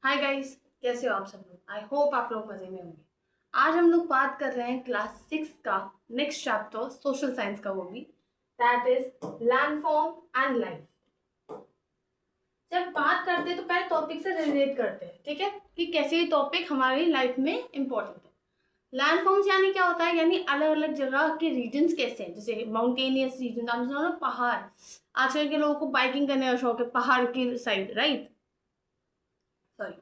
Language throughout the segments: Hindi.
हाय गाइस, कैसे हो आप सब लोग। आई होप आप लोग मज़े में होंगे। आज हम लोग बात कर रहे हैं क्लास 6 का नेक्स्ट चैप्टर सोशल साइंस का, वो भी that is landform and life. जब बात करते हैं तो पहले टॉपिक से रिलेट करते हैं, ठीक है, कि कैसे ये टॉपिक हमारी लाइफ में इंपॉर्टेंट है। लैंडफॉर्म्स यानी क्या होता है, यानी अलग अलग जगह के रीजन्स कैसे हैं, जैसे माउंटेनियस रीजन, आप सुनो ना पहाड़। आजकल के लोगों को बाइकिंग करने का शौक है पहाड़ की साइड, राइट। सॉरी।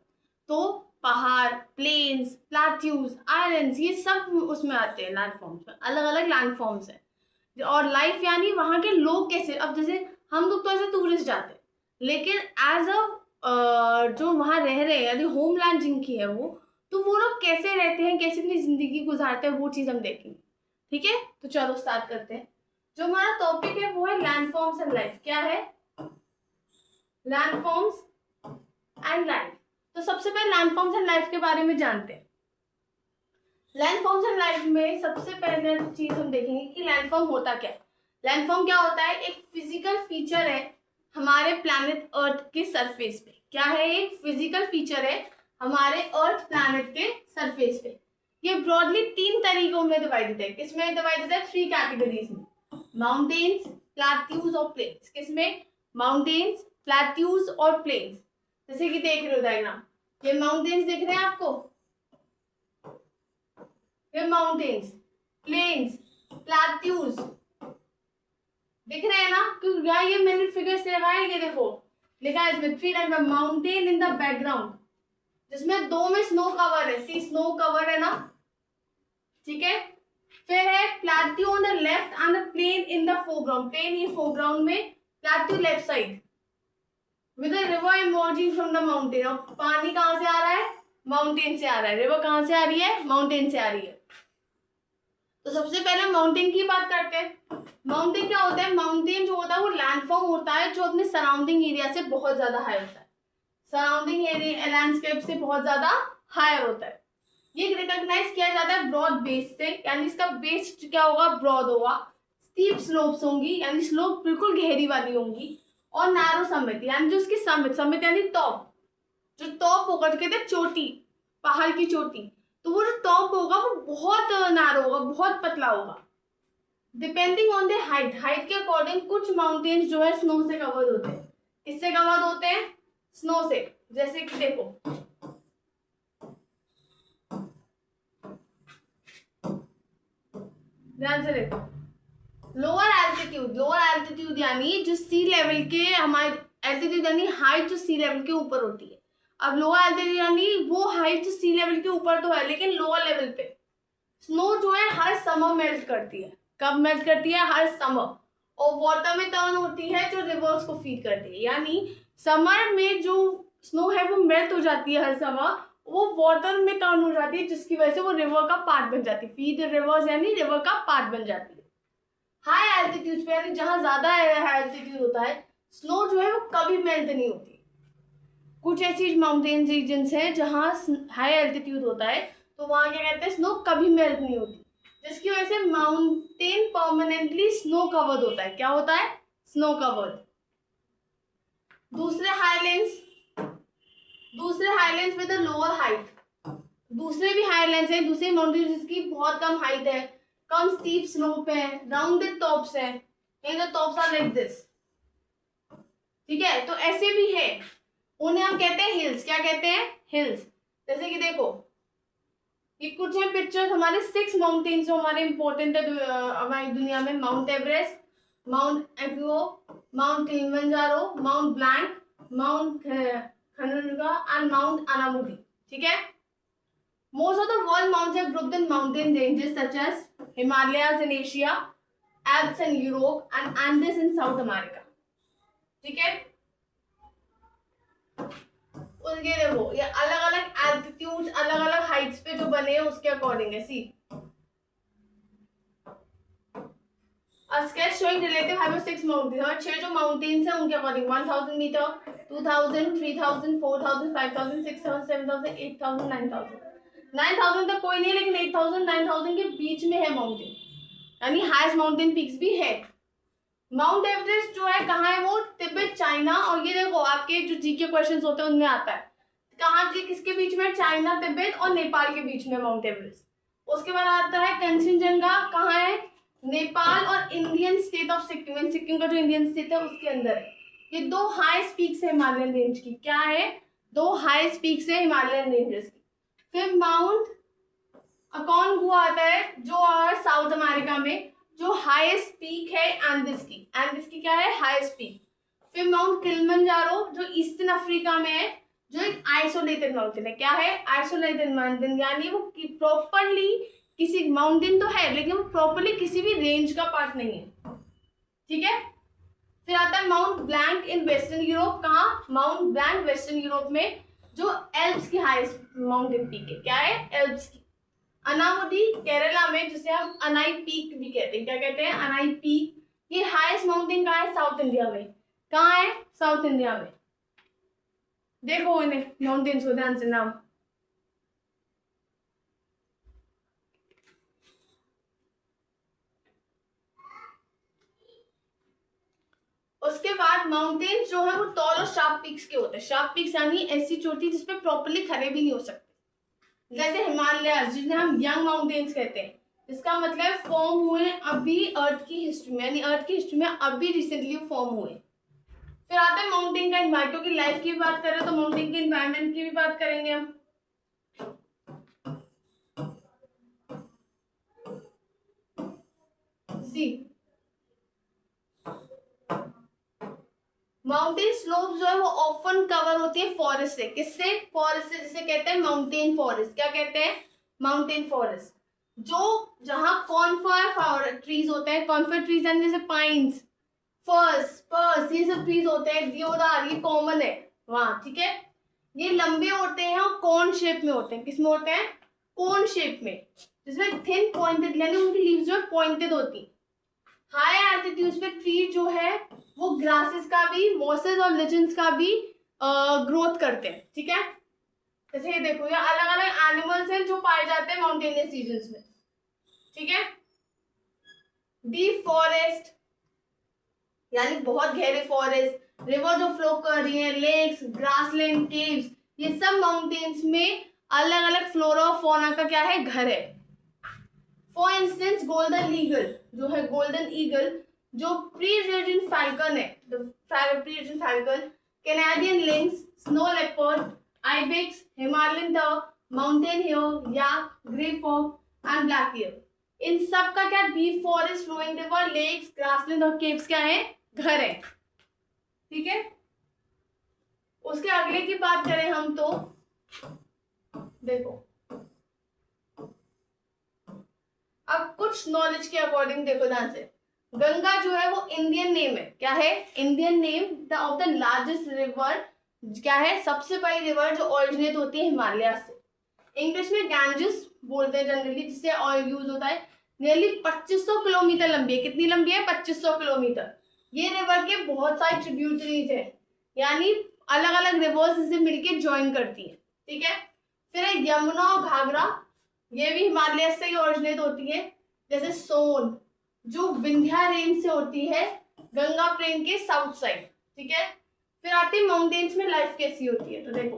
तो पहाड़, प्लेन्स, प्लाट्यूज, आइलैंड्स, ये सब उसमें आते हैं लैंडफॉर्म्स में। अलग अलग लैंडफॉर्म्स हैं। और लाइफ यानी वहाँ के लोग कैसे, अब जैसे हम लोग तो ऐसे टूरिस्ट जाते हैं, लेकिन एज अ जो वहाँ रह रहे हैं यानी होमलैंड जिनकी है वो लोग कैसे रहते हैं, कैसे अपनी जिंदगी गुजारते हैं, वो चीज़ हम देखेंगे। ठीक है, तो चलो स्टार्ट करते हैं। जो हमारा टॉपिक है वो है लैंडफॉर्म्स एंड लाइफ। क्या है? Landforms and life. तो सबसे पहले लैंडफॉर्म्स एंड लाइफ के बारे में जानते हैं। लैंडफॉर्म्स एंड लाइफ में सबसे पहले चीज हम देखेंगे कि लैंडफॉर्म होता क्या है। लैंडफॉर्म क्या होता है? एक फिजिकल फीचर है हमारे प्लैनेट अर्थ के सरफेस पे। क्या है? एक फिजिकल फीचर है हमारे अर्थ प्लैनेट के सरफेस पे। ये ब्रॉडली 3 तरीकों में डिवाइडेड है। किसमें डिवाइडेड है? 3 कैटेगरीज में, माउंटेन्स, प्लेट्यूज और प्लेन्स। किसमें? माउंटेन्स, प्लेट्यूज और प्लेन्स। जैसे कि देख रहे हो डायग्राम, ये माउंटेन्स दिख रहे हैं आपको, ये माउंटेन्स, प्लेन्स, प्लेट्यूज दिख रहे हैं ना। क्योंकि यहाँ ये मैंने फिगर से लगाया, ये देखो लिखा है इसमें 3 type mountain in the background, जिसमें 2 में स्नो कवर है। सी स्नो कवर है ना, ठीक है। फिर है plateau on the left and the plain in the foreground. Plain ये फोरग्राउंड में, plateau left side with river emerging from the mountain. और पानी कहाँ से आ रहा है? माउंटेन से आ रहा है। रिवर कहाँ से आ रही है? माउंटेन से आ रही है। तो सबसे पहले माउंटेन की बात करते हैं। माउंटेन क्या होता है? माउंटेन जो होता है वो लैंडफॉर्म होता है जो अपने सराउंडिंग एरिया से बहुत ज्यादा हाई होता है। सराउंडिंग एरिया लैंडस्केप से बहुत ज्यादा हायर होता है। ये रिकॉग्नाइज किया जाता है ब्रॉड बेस से, यानी इसका बेस क्या होगा? ब्रॉड होगा। स्टीप स्लोप्स होंगी, यानी स्लोप बिल्कुल गहरी वाली होंगी। और नैरो समिट, यानी जो उसकी समिट यानी टॉप, जो टॉप होगा, जो कहते हैं चोटी, पहाड़ की चोटी, तो वो जो टॉप होगा वो बहुत नैरो होगा, बहुत पतला होगा। Depending on the height, height के अकॉर्डिंग कुछ माउंटेन्स जो है स्नो से कवर्ड होते हैं। किससे कवर्ड होते हैं? स्नो से। जैसे कि देखो, ध्यान से देखो, लोअर एल्टीट्यूड यानी जो सी लेवल के, हमारे एल्टीट्यूड यानी हाइट जो सी लेवल के ऊपर होती है। अब लोअर एल्टीट्यूड यानी वो हाइट जो सी लेवल के ऊपर तो है, लेकिन लोअर लेवल पे स्नो जो है हर समर मेल्ट करती है। कब मेल्ट करती है? हर समर। और वाटर में टर्न होती है जो रिवर्स को फीड करती है। यानी समर में जो स्नो है वो मेल्ट हो जाती है हर समर, वो वाटर में टर्न हो जाती है, जिसकी वजह से वो रिवर का पार्ट बन जाती है। फीड रिवर्स यानी रिवर का पार्ट बन जाती है। हाई एल्टीट्यूड पे, यानी जहां ज्यादा एल्टीट्यूड होता है, स्नो जो है वो कभी मेल्ट नहीं होती। कुछ ऐसी माउंटेन रीजन्स है जहां हाई एल्टीट्यूड होता है, तो वहां क्या कहते हैं? स्नो कभी मेल्ट नहीं होती, जिसकी वजह से माउंटेन परमानेंटली स्नो कवर्ड होता है। क्या होता है? Snow covered. दूसरे हाईलैंड्स विद लोअर हाइट, दूसरे भी हाईलैंड्स हैं, दूसरे माउंटेन जिसकी बहुत कम हाइट है, कम स्टीप स्लोप है, राउंडेड टॉप्स है, the tops are like this, ठीक है। तो ऐसे भी है, उन्हें हम कहते हैं हिल्स। क्या कहते हैं? हिल्स। जैसे कि देखो, ये कुछ है पिक्चर्स हमारे 6 माउंटेन्स जो हमारे इंपॉर्टेंट है हमारी दुनिया में। माउंट एवरेस्ट, माउंट एग्रो, Mount Kilimanjaro, Mount Blanc, Mount खंडुंगा एंड माउंट अनामुदी, ठीक है। Most of the world mountains are grouped in mountain ranges such as Himalayas in Asia, Alps in Europe, and Andes in South America. ठीक है। उसके देखो ये अलग अलग एल्टीट्यूड, अलग अलग हाइट्स पे जो बने हैं उसके अकॉर्डिंग है। See sketch showing relative height of 6 mountains, और 6 जो माउंटेन्स हैं उनके अकॉर्डिंग 1000 मीटर, 2000, 3000, 4000, 5000, 6000, 7000, 8000, 9000। 9000 तक कोई नहीं है, लेकिन 8000 9000 के बीच में है माउंटेन, यानी हाईएस्ट माउंटेन पीक्स भी है। माउंट एवरेस्ट जो है कहाँ है? वो तिब्बत, चाइना। और ये देखो आपके जो जीके क्वेश्चंस होते हैं उनमें आता है कहाँ के किसके बीच में? चाइना, तिब्बत और नेपाल के बीच में माउंट एवरेस्ट। उसके बाद आता है कंचनजंगा, कहाँ है? नेपाल और Indian state of Sikkim, Sikkim का जो इंडियन स्टेट है उसके अंदर है। ये दो हाईएस्ट पीक्स है हिमालयन रेंज की। क्या है? दो हाईएस्ट पीक्स है हिमालयन रेंजेस की। फिर माउंट अकोंगुआ आता है जो है साउथ अमेरिका में, जो हाईएस्ट पीक है एंडिस की। एंडिस की क्या है? Highest peak. फिर माउंट किलिमंजारो जो ईस्टर्न अफ्रीका में है, जो एक आइसोलेटेड माउंटेन है। क्या है? आइसोलेटेड माउंटेन, यानी वो प्रॉपरली किसी माउंटेन तो है लेकिन वो प्रॉपरली किसी भी रेंज का पार्ट नहीं है। ठीक है। फिर आता है mount blank in western Europe. कहाँ? माउंट ब्लैंक वेस्टर्न यूरोप में, जो एल्प्स की हाईएस्ट माउंटेन पीक है। क्या है? एल्प्स की। अनामुदी केरला में, जिसे हम अनाई पीक भी कहते हैं। क्या कहते हैं? अनाई पीक। ये हाईएस्ट माउंटेन कहाँ है? साउथ इंडिया में। कहाँ है? साउथ इंडिया में। देखो इन्हें माउंटेन्स को ध्यान से नाम। उसके बाद माउंटेन्स जो है वो टॉल और शार्प पीक्स के होते हैं। शार्प पीक्स यानी ऐसी चोटी जिसपे प्रॉपर्ली खड़े भी नहीं हो सकते, जैसे हिमालय जिन्हें हम यंग माउंटेन्स कहते हैं। इसका मतलब फॉर्म हुए अभी अर्थ की हिस्ट्री में, यानी अर्थ की हिस्ट्री में अभी रिसेंटली फॉर्म हुए। फिर आता है माउंटेन का एनवायरमेंट, क्योंकि लाइफ की भी बात कर रहे हैं तो माउंटेन के एनवायरमेंट की भी बात करेंगे हम। सी माउंटेन स्लोप जो है वो ऑफन कवर होती है फॉरेस्ट से। किससे? फॉरेस्ट से, जिसे कहते हैं माउंटेन फॉरेस्ट। क्या कहते हैं? Mountain forest. जो जहां कॉन्फर ट्रीज होते हैं, कॉन्फर ट्रीज यानी जैसे पाइन्स, पर्स ये सब ट्रीज होते हैं, देवदार ये कॉमन है वहां। ठीक है। ये लंबे होते हैं और कॉर्न शेप में होते हैं। किसमें होते हैं? कॉर्न शेप में, जिसमें थिन पॉइंटेड, यानी उनकी लीव्स जो है पॉइंटेड होती है। हाई एल्टीट्यूड पे ट्री जो है वो ग्रासेस का भी, मॉसेस और लिजेंड्स का भी ग्रोथ करते हैं। ठीक है। जैसे ये देखो, ये अलग अलग एनिमल्स हैं जो पाए जाते हैं माउंटेनियस रीजन्स में। ठीक है। डीप फॉरेस्ट यानी बहुत गहरे फॉरेस्ट, रिवर जो फ्लो कर रही है, लेक्स, ग्रासलैंड, केव्स, ये सब माउंटेन्स में अलग अलग फ्लोरा और फौना का क्या है? घर है। फॉर इंस्टेंस गोल्डन ईगल जो है, गोल्डन ईगल जो प्री-रीजन फैल्कन है, peregrine falcon, Canadian lynx, snow leopard, ibex, Himalayan duck, mountain hare, yak, grey fox and black bear, इन सब का क्या? Deep forest, flowing river, lakes, grassland और केव्स क्या है? घर है। ठीक है। उसके अगले की बात करें हम तो देखो, अब कुछ नॉलेज के अकॉर्डिंग देखो ध्यान से। गंगा जो है वो इंडियन नेम है। क्या है? Indian name of the largest river. क्या है? सबसे बड़ी रिवर जो ओरिजिनेट होती है हिमालय से। इंग्लिश में गैंजेस बोलते हैं जनरली, जिससे यूज होता है। नियरली 2500 किलोमीटर लंबी है। कितनी लंबी है? 2500 किलोमीटर। ये रिवर के बहुत सारे ट्रिब्यूटरीज है, यानी अलग अलग रिवर्स इसे मिलके ज्वाइन करती है। ठीक है। फिर है यमुना और घाघरा, ये भी हिमालय से ही ओरिजिनेट होती है। जैसे सोन जो विंध्या रेंज से होती है, गंगा प्लेन के साउथ साइड। ठीक है। फिर आती है माउंटेन्स में लाइफ कैसी होती है। तो देखो,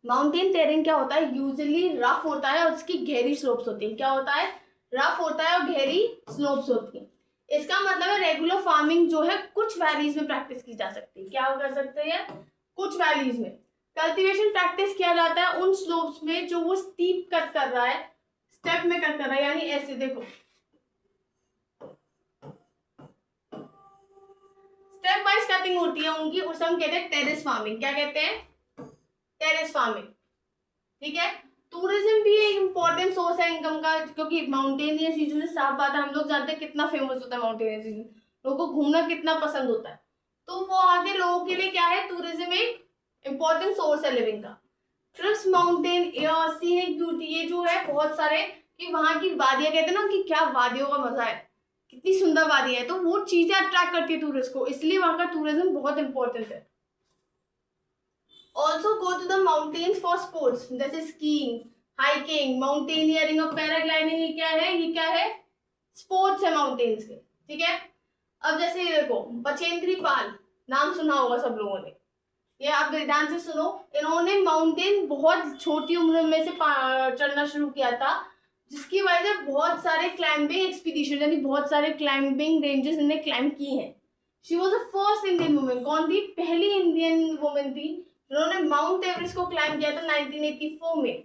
माउंटेन टेरेन क्या होता है? यूजुअली रफ होता है और उसकी गहरी स्लोप्स होती है। क्या होता है? रफ होता है और गहरी स्लोप्स होती है। इसका मतलब है रेगुलर फार्मिंग जो है कुछ वैलीज में प्रैक्टिस की जा सकती है। क्या कर सकते हैं? कुछ वैलीज में कल्टीवेशन प्रैक्टिस किया जाता है उन स्लोप्स में जो वो स्टीप कट कर रहा है, स्टेप में कट कर रहा है, यानी ऐसे देखो स्टेप वाइज कटिंग होती है उनकी, उसे हम कहते हैं टेरेस फार्मिंग। क्या कहते हैं? Terrace farming. ठीक है। टूरिज्म भी एक इम्पोर्टेंट सोर्स है इनकम का, क्योंकि माउंटेनियस रीजन से साफ बात है, हम लोग जानते हैं कितना फेमस होता है माउंटेनियस रीजन, लोगों को घूमना कितना पसंद होता है। तो वो आगे लोगों के लिए क्या है? टूरिज्म एक इम्पोर्टेंट सोर्स है लिविंग का। Trips, mountain air, scenic beauty, ये जो है बहुत सारे कि वहां की वादियां, कहते हैं ना कि क्या वादियों का मजा है, कितनी सुंदर वादी है, तो वो चीजें अट्रैक्ट करती है टूरिस्ट को, इसलिए वहां का टूरिज्म बहुत इंपॉर्टेंट है। Also go to the mountains for sports, जैसे स्कीइंग, हाइकिंग, माउंटेनियरिंग और पैराग्लाइडिंग। ये क्या है? ये क्या है? स्पोर्ट्स है माउंटेन्स के। ठीक है। अब जैसे ये देखो, बचेंद्री पाल नाम सुना होगा सब लोगों ने, ये आप ध्यान से सुनो, इन्होंने माउंटेन बहुत छोटी उम्र में से चढ़ना शुरू किया था, जिसकी वजह से बहुत सारे क्लाइंबिंग एक्सपीडिशन यानी बहुत सारे क्लाइंबिंग रेंजेस इन्हें क्लाइंब की हैं। She was the first Indian women. कौन थी? पहली इंडियन वुमेन थी जिन्होंने माउंट एवरेस्ट को क्लाइंब किया था 1984 में,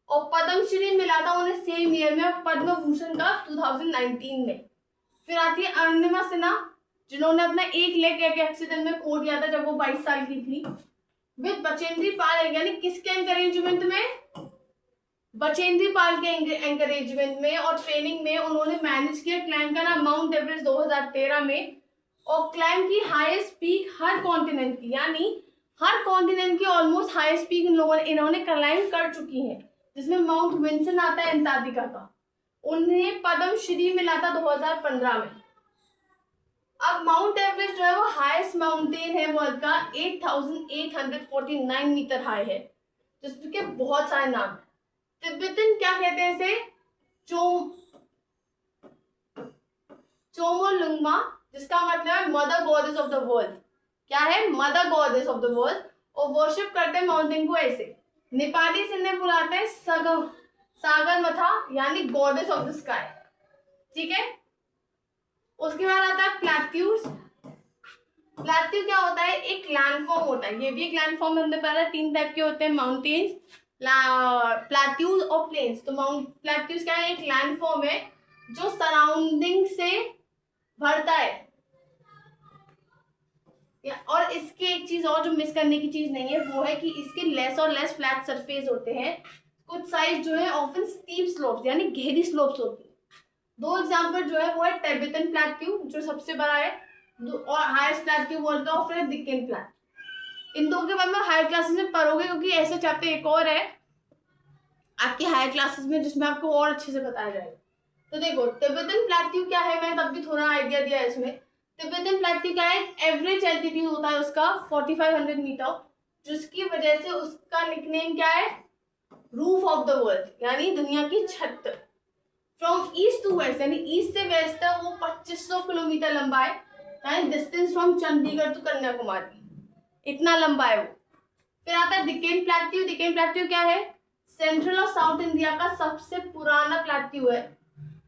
और पद्मश्री मिला था उन्हें सेम ईयर में, और पद्म भूषण का 2019 में। फिर आती है अरुणिमा सिन्हा, जिन्होंने अपना एक लेग एक एक्सीडेंट में खो दिया था जब वो 22 साल की थी। विद बचेंद्री पाल, यानी किसके एंकरेजमेंट में? बचेंद्री पाल के एंकरेजमेंट में और ट्रेनिंग में उन्होंने मैनेज किया क्लाइंब करना माउंट एवरेस्ट 2013 में, और क्लाइंब की हाईएस्ट पीक हर कॉन्टिनेंट की, यानी हर कॉन्टिनेंट की ऑलमोस्ट हाईएस्ट पीक इन्होंने क्लाइंब कर चुकी हैं, जिसमें माउंट विंसन आता है अंटार्कटिका का। उन्हें पद्मश्री मिला था 2015 में। अब माउंट एवरेस्ट जो है वो हाईएस्ट माउंटेन है वर्ल्ड का, 8849 मीटर हाई है, जिसके बहुत सारे नाम है। तिब्बतन क्या कहते हैं इसे? चोमोलुंगमा, जिसका मतलब है mother goddess of the world. क्या है? Mother goddess of the world. और वर्शिप करते हैं माउंटेन को ऐसे। नेपाली से इन्हें बुलाते हैं सागरमाथा, यानी गॉडेस ऑफ द स्काई। ठीक है। उसके बाद आता है प्लेट्यूज। प्लेट्यू क्या होता है? एक लैंडफॉर्म होता है, ये भी एक लैंडफॉर्म। हमने पहले 3 टाइप के होते हैं, माउंटेन्स, प्लेट्यूज और प्लेन्स। तो प्लेट्यूज क्या है? एक लैंडफॉर्म है जो सराउंडिंग से भरता है। और इसके एक चीज और जो मिस करने की चीज नहीं है, वो है कि इसके लेस और लेस फ्लैट सरफेस होते हैं। कुछ साइड जो है ऑफन स्टीप स्लोप्स, यानी गहरी स्लोप्स होती है। 2 एग्जाम्पल जो है वो है टिबेटन प्लेट्यू, जो सबसे बड़ा है, और हाईएस्ट प्लेट्यू वर्ल्ड का, और फिर डिक्कन प्लेट्यू। इन 2 के बाद में हायर क्लासेस में पढ़ोगे, क्योंकि ऐसे चैप्टर एक और है आपकी हायर क्लासेस में जिसमें आपको और अच्छे से बताया जाएगा। तो देखो टिबेटन प्लेट्यू क्या है, मैंने तब भी थोड़ा आइडिया दिया है इसमें। टिबेटन प्लेट्यू क्या है? एवरेज एल्टीट्यूड होता है उसका 4500 मीटर, जिसकी वजह से उसका निकनेम क्या है? रूफ ऑफ द वर्ल्ड, यानी दुनिया की छत। फ्रॉम ईस्ट टू वेस्ट, यानी ईस्ट से वेस्ट तक वो 2500 किलोमीटर लंबा है, यानी distance from Chandigarh to Kanyakumari, इतना लंबा है वो। फिर आता है डिकेन प्लेट्यू। डिकेन प्लेट्यू क्या है? सेंट्रल और साउथ इंडिया का सबसे पुराना प्लेट्यू है,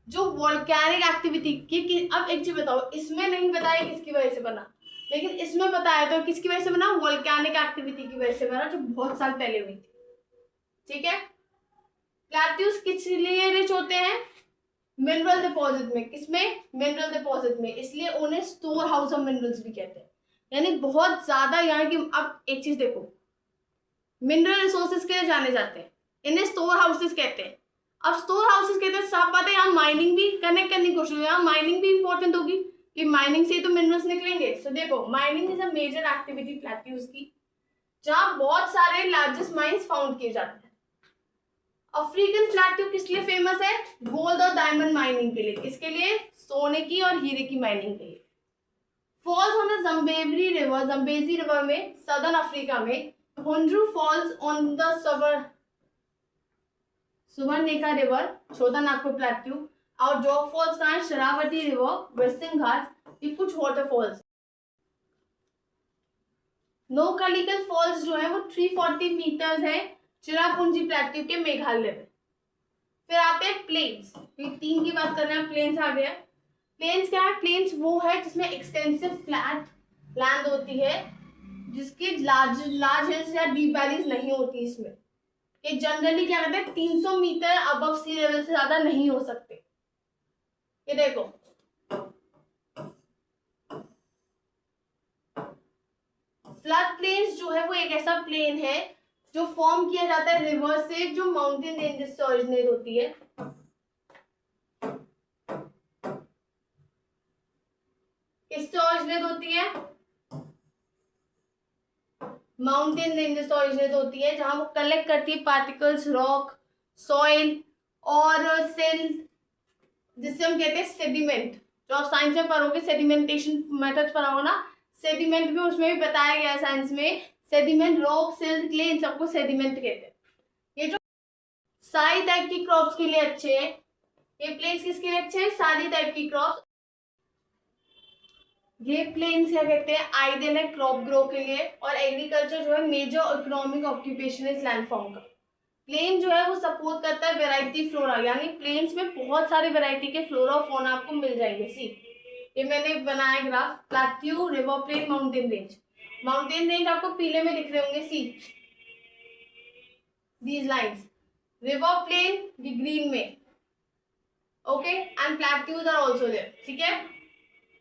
जो वोल्केनिक एक्टिविटी की। अब एक चीज बताओ, इसमें नहीं बताया किसकी वजह से बना, लेकिन इसमें बताया तो किसकी वजह से बना? वोल्केनिक एक्टिविटी की वजह से बना, जो बहुत साल पहले हुई थी। ठीक है। प्लेट्यूज किस लिए रिच होते हैं? मिनरल डिपॉजिट में। किसमें? मिनरल डिपॉजिट में। इसलिए उन्हें स्टोर हाउस ऑफ मिनरल्स भी कहते हैं, यानी बहुत ज्यादा यहाँ की। अब एक चीज देखो, मिनरल रिसोर्सेज के लिए जाने जाते हैं, इन्हें स्टोर हाउसेस कहते हैं। अब स्टोर हाउसेस कहते हैं, साफ बात है, यहाँ माइनिंग भी कनेक्ट करने की कोशिश, यहाँ माइनिंग भी इंपॉर्टेंट होगी कि माइनिंग से ही तो मिनरल्स निकलेंगे। सो देखो, mining is a major activity plateaus की, जहाँ बहुत सारे लार्जेस्ट माइंस फाउंड किए जाते हैं। अफ्रीकन प्लेट्यू किस लिए फेमस है? गोल्ड और डायमंड माइनिंग के लिए। किसके लिए? सोने की और हीरे की माइनिंग के लिए। Falls on the Zambezi river, Zambezi river में सदर्न अफ्रीका में। Hundru falls on the Subarnarekha river, Chotanagpur plateau. और जोग फॉल्स कहाँ है? शरावती रिवर, वेस्टर्न घाट। ये कुछ वाटरफॉल्स। नोकालिकल फॉल्स जो है वो 340 मीटर्स है, चिरापुंजी प्लेट्यू के मेघालय में। फिर आते हैं प्लेन्स। 3 की बात कर रहे हैं, प्लेन्स आ गया। प्लेन्स क्या है? प्लेन्स वो है जिसमें एक्सटेंसिव फ्लैट लैंड होती है, जिसकी लार्ज हिल्स या डीप वैलीज नहीं होती इसमें। ये जनरली क्या कहते हैं? 300 मीटर अबव सी लेवल से ज्यादा नहीं हो सकते। ये देखो, फ्लड प्लेन्स जो है वो एक ऐसा प्लेन है जो फॉर्म किया जाता है रिवर से, जो माउंटेन रेंजेस से ओरिजिनेट होती है। किससे ओरिजिनेट होती है? माउंटेन रेंजेस से ओरिजिनेट होती है, जहां वो कलेक्ट करती है पार्टिकल्स, रॉक, सॉइल और सिल्ट, जिससे हम कहते हैं सेडिमेंट। जो आप साइंस में पढ़ोगे, सेडिमेंटेशन मेथड पढ़ोगे ना, सेडिमेंट में उसमें भी बताया गया है साइंस में, सेडिमेंट, रॉक, सिल्ट, क्ले, इन सबको सेडिमेंट कहते हैं। ये जो सारी टाइप की क्रॉप्स के लिए अच्छे हैं, ये प्लेन्स किसके लिए अच्छे हैं? सारी टाइप की क्रॉप्स। ये प्लेन्स क्या कहते हैं, आइडियल है क्रॉप ग्रो के लिए, और एग्रीकल्चर जो है major economic occupation is landform का। प्लेन जो है वो सपोर्ट करता है वेराइटी फ्लोरा, यानी प्लेन्स में बहुत सारे वेराइटी के फ्लोरा और फौना आपको मिल जाएंगे। सी ये मैंने बनाया graph, plateau, river plain, mountain range. Mountain range आपको पीले में दिख रहे होंगे, see these lines, river plain the green में, okay, and plateaus are also there, ठीक है।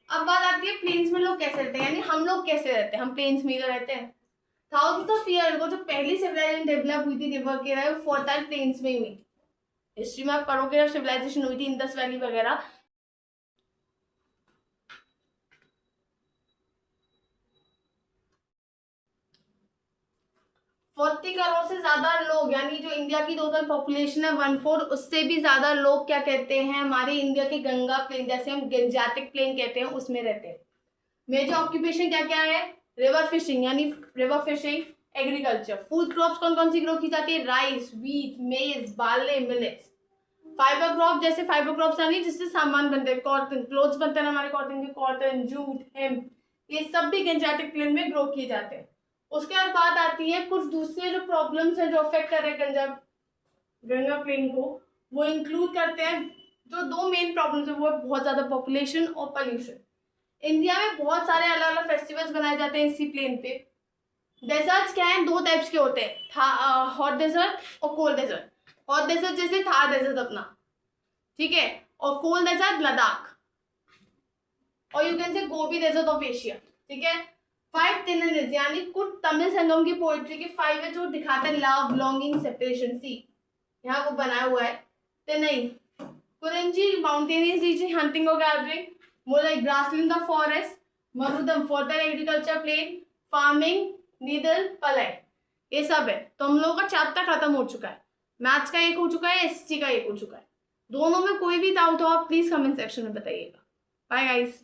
अब बात आती है प्लेन्स में लोग कैसे रहते हैं, यानी हम लोग कैसे रहते हैं, हम प्लेन्स में ही तो रहते हैं। थाउजेंड्स ऑफ ईयर अगो जो पहली सिविलाइजेशन डेवलप हुई थी रिवर के रहे, वो फर्टाइल प्लेन्स में ही हुई थी। हिस्ट्री में आप पढ़ोगे जब सिविलाइजेशन हुई थी, इंडस वैली वगैरह, 40 करोड़ से ज्यादा लोग, यानी जो इंडिया की टोटल पॉपुलेशन है 1/4, उससे भी ज्यादा लोग क्या कहते हैं, हमारे इंडिया के गंगा प्लेन, जैसे हम गंजाटिक प्लेन कहते हैं, उसमें रहते हैं। मेजर ऑक्यूपेशन क्या क्या है, रिवर फिशिंग, यानी river fishing, agriculture, food crops कौन कौन सी ग्रो की जाती है, राइस, व्हीट, मेज, बार्ले, मिलेट्स। फाइबर क्रॉप, जैसे फाइबर क्रॉप्स यानी जिससे सामान बनते हैं, कॉटन, क्लोथ्स बनते हैं हमारे कॉटन के, कॉटन, जूट, हेम्प, ये सब भी गंजाटिक प्लेन में ग्रो किए जाते हैं। उसके बाद बात आती है कुछ दूसरे जो प्रॉब्लम्स हैं जो अफेक्ट कर रहे हैं गंगा प्लेन को, वो इंक्लूड करते हैं, जो दो मेन प्रॉब्लम्स है वो है बहुत ज्यादा पॉपुलेशन और पोल्यूशन। इंडिया में बहुत सारे अलग अलग फेस्टिवल्स बनाए जाते हैं इसी प्लेन पे। डेजर्ट्स क्या है, दो टाइप्स के होते हैं, हॉट डेजर्ट और कोल्ड डेजर्ट। हॉट डेजर्ट जैसे थार डेजर्ट अपना, ठीक है, और कोल्ड डेजर्ट लद्दाख, और you can say Gobi desert of Asia, ठीक है। 5 टेनरिज, यानी कुछ तमिल संगम की पोएट्री के 5 है जो दिखाते हैं लव, लॉन्गिंग, सेपरेशन। सी यहाँ वो बनाया हुआ है। तेनई, कुरिंजी, माउंटेनियस रीजन, हंटिंग और gathering. Mullai, grassland the forest. Marutham, fertile agriculture plain. Farming, Neithal, Palai, ये सब है। तो हम लोगों का चैप्टर खत्म हो चुका है। मैथ्स का एक हो चुका है, एसटी का एक हो चुका है। दोनों में कोई भी डाउट हो आप प्लीज कमेंट सेक्शन में बताइएगा। Bye guys.